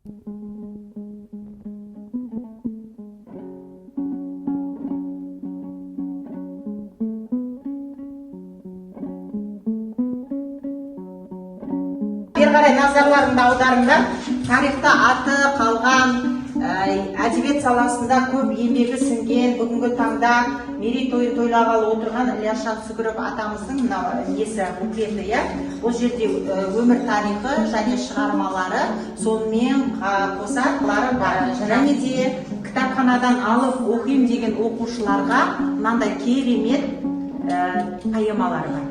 Бері қарай назарларыңды аударыңдар. Тарихта аты қалған, әдебиет саласында көп еңбегі сіңген, бүгінгі таңда мерейтойын тойлағалы отырған Ілияс Жансүгіров атамыздың несі буклеті, бұл жерде өмір тарихы және шығармалары, сонымен қосарлары бар. Және де кітапханадан алып оқимын деген оқушыларға мынандай керемет поэмалар бар.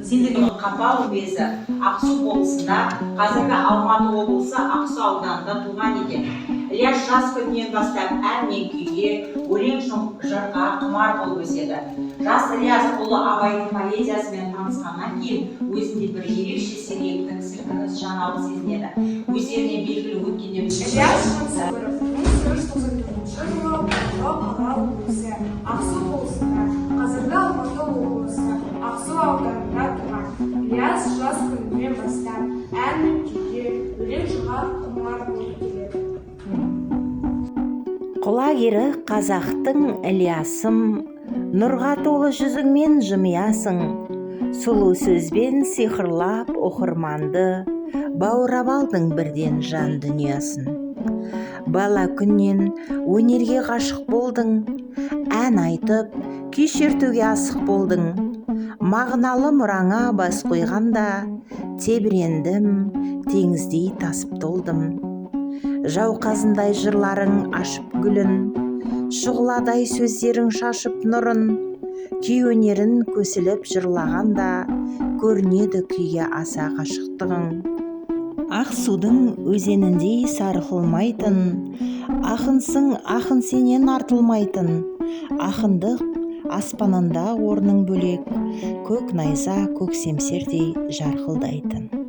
Қапал уезі Ақсу болысында, қазіргі Алматы облысы Ақсу ауданында туған екен. Ілияс жас күнінен бастап ән мен күйге, өлең жырға құмар болып өседі. Жас Ілияс ұлы Абайдың поэзиясымен танысқаннан кейін өзінде бір ерекше сергектік, сілкініс, жаңалық сезінеді. Өздеріне белгілі өткенде Ілияс Жансүгіров 1994 жылы Ақсу облысы Ақсу болысында, қазіргі Алматы облысы Ақсу ауданында туған. Ілияс жас күнінен бастап ән мен күйге, өлең жырға құмар болып келеді. Құлагері қазақтың Ілиясым, нұрға толы жүзіңмен жымиясың, сұлу сөзбен сиқырлап оқырманды, баурап алдың бірден жан дүниясын. Бала күннен өнерге ғашық болдың, ән айтып, күй шертуге асық болдың. Мағыналы мұраңа бас қойғанда, тебірендім, теңіздей тасып толдым. Жауқазындай жырларың ашып гүлін, шұғыладай сөздерің шашып нұрын. Күй өнерін көсіліп жырлағанда, көрінеді күйге аса ғашықтығың. Ақсудың өзеніндей сарқылмайтын, ақынсың, ақын сенен артылмайтын. Ақындық аспанында орның бөлек, көк найза көк семсердей жарқылдайтын.